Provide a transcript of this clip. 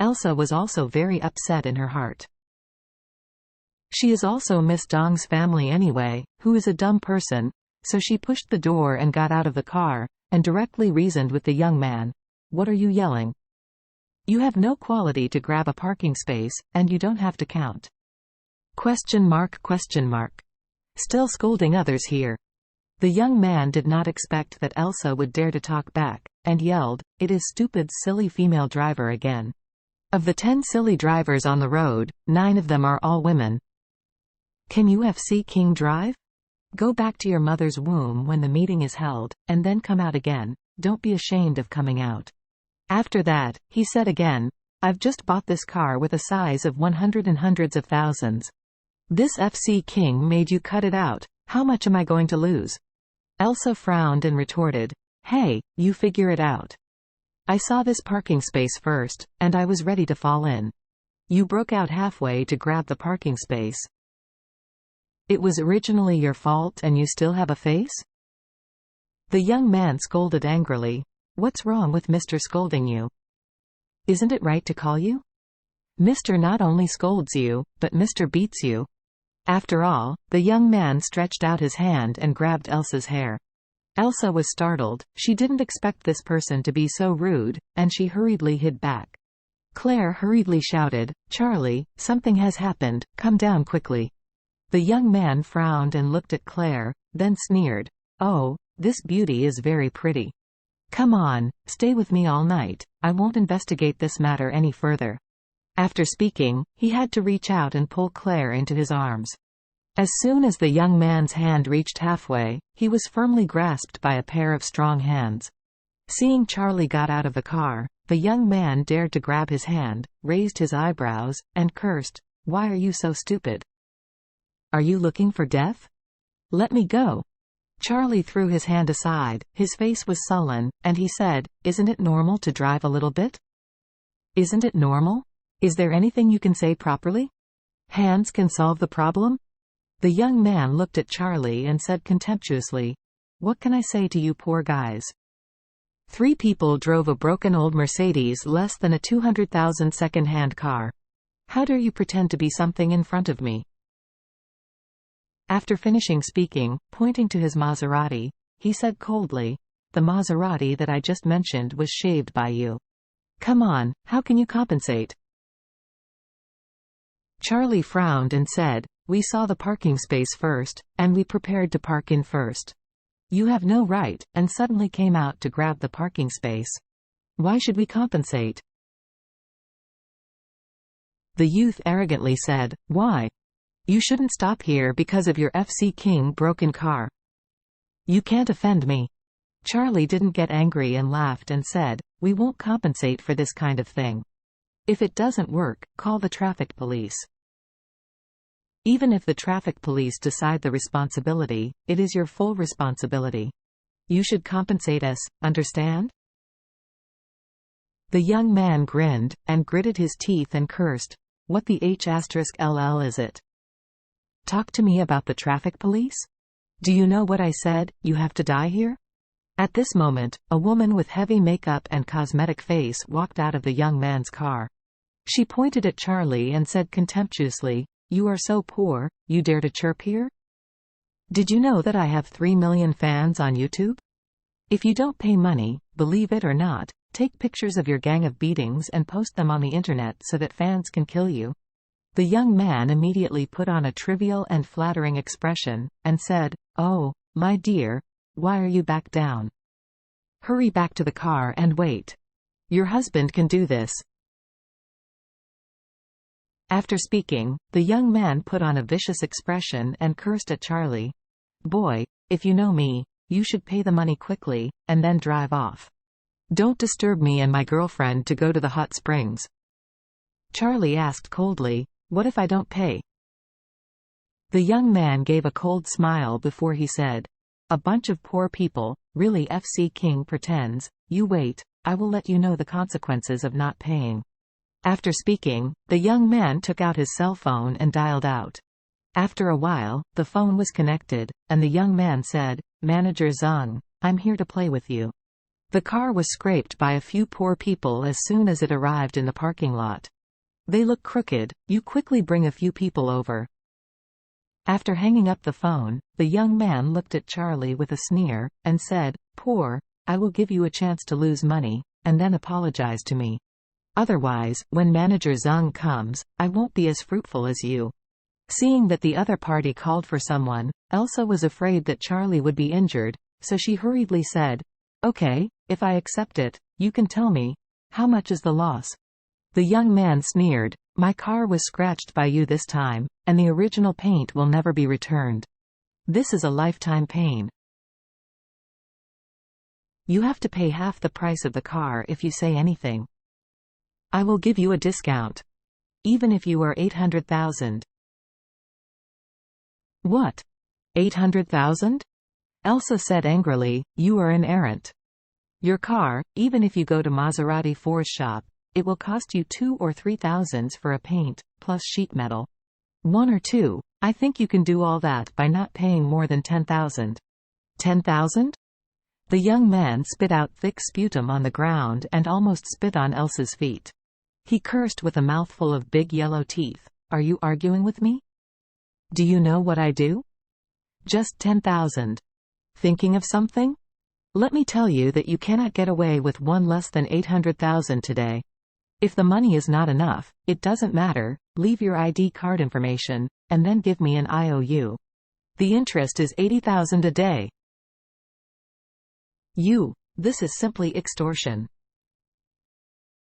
Elsa was also very upset in her heart. She is also Miss Dong's family anyway, who is a dumb person, so she pushed the door and got out of the car, and directly reasoned with the young man. What are you yelling? You have no quality to grab a parking space, and you don't have to count. Question mark. Still scolding others here. The young man did not expect that Elsa would dare to talk back, and yelled, "It is stupid silly female driver again. Of the 10 silly drivers on the road, 9 of them are all women. Can UFC King drive? Go back to your mother's womb when the meeting is held, and then come out again. Don't be ashamed of coming out." After that, he said again, "I've just bought this car with a size of 100 and hundreds of thousands. This FC King made you cut it out. How much am I going to lose?" Elsa frowned and retorted, "Hey, you figure it out. I saw this parking space first, and I was ready to fall in. You broke out halfway to grab the parking space. It was originally your fault and you still have a face?" The young man scolded angrily. "What's wrong with Mr. scolding you? Isn't it right to call you? Mr. not only scolds you, but Mr. beats you." After all, the young man stretched out his hand and grabbed Elsa's hair. Elsa was startled. She didn't expect this person to be so rude, and she hurriedly hid back. Claire hurriedly shouted, "Charlie, something has happened, come down quickly." The young man frowned and looked at Claire, then sneered, "Oh, this beauty is very pretty. Come on, stay with me all night, I won't investigate this matter any further." After speaking, he had to reach out and pull Claire into his arms. As soon as the young man's hand reached halfway, he was firmly grasped by a pair of strong hands. Seeing Charlie got out of the car, the young man dared to grab his hand, raised his eyebrows, and cursed, "Why are you so stupid? Are you looking for death? Let me go." Charlie threw his hand aside, his face was sullen, and he said, "Isn't it normal to drive a little bit? Isn't it normal? Is there anything you can say properly? Hands can solve the problem?" The young man looked at Charlie and said contemptuously, "What can I say to you poor guys? 3 people drove a broken old Mercedes less than a 200,000 second-hand car. How dare you pretend to be something in front of me?" After finishing speaking, pointing to his Maserati, he said coldly, "The Maserati that I just mentioned was shaved by you. Come on, how can you compensate?" Charlie frowned and said, "We saw the parking space first, and we prepared to park in first. You have no right, and suddenly came out to grab the parking space. Why should we compensate?" The youth arrogantly said, "Why? You shouldn't stop here because of your FC King broken car. You can't offend me." Charlie didn't get angry and laughed and said, "We won't compensate for this kind of thing. If it doesn't work, call the traffic police. Even if the traffic police decide the responsibility, it is your full responsibility. You should compensate us, understand?" The young man grinned, and gritted his teeth and cursed, "What the H*LL is it? Talk to me about the traffic police? Do you know what I said, you have to die here?" At this moment, a woman with heavy makeup and cosmetic face walked out of the young man's car. She pointed at Charlie and said contemptuously, "You are so poor, you dare to chirp here? Did you know that I have 3 million fans on YouTube? If you don't pay money, believe it or not, take pictures of your gang of beatings and post them on the internet so that fans can kill you." The young man immediately put on a trivial and flattering expression, and said, "Oh, my dear, why are you back down? Hurry back to the car and wait. Your husband can do this." After speaking, the young man put on a vicious expression and cursed at Charlie. "Boy, if you know me, you should pay the money quickly, and then drive off. Don't disturb me and my girlfriend to go to the hot springs." Charlie asked coldly, "What if I don't pay?" The young man gave a cold smile before he said, "A bunch of poor people, really FC King pretends. You wait, I will let you know the consequences of not paying." After speaking, the young man took out his cell phone and dialed out. After a while, the phone was connected, and the young man said, "Manager Zhang, I'm here to play with you." The car was scraped by a few poor people as soon as it arrived in the parking lot. They look crooked, you quickly bring a few people over. After hanging up the phone, the young man looked at Charlie with a sneer, and said, "Poor, I will give you a chance to lose money, and then apologize to me. Otherwise, when Manager Zhang comes, I won't be as fruitful as you." Seeing that the other party called for someone, Elsa was afraid that Charlie would be injured, so she hurriedly said, "Okay, if I accept it, you can tell me, how much is the loss?" The young man sneered, "My car was scratched by you this time, and the original paint will never be returned. This is a lifetime pain. You have to pay half the price of the car if you say anything. I will give you a discount. Even if you are 800,000. What? 800,000? Elsa said angrily, "You are an errant. Your car, even if you go to Maserati Ford's shop, it will cost you 2 or 3 thousands for a paint, plus sheet metal. 1 or 2, I think you can do all that by not paying more than 10,000. 10,000? The young man spit out thick sputum on the ground and almost spit on Elsa's feet. He cursed with a mouthful of big yellow teeth. "Are you arguing with me? Do you know what I do? Just 10,000. Thinking of something? Let me tell you that you cannot get away with one less than 800,000 today. If the money is not enough, it doesn't matter, leave your ID card information, and then give me an IOU. The interest is 80,000 a day." This is simply extortion.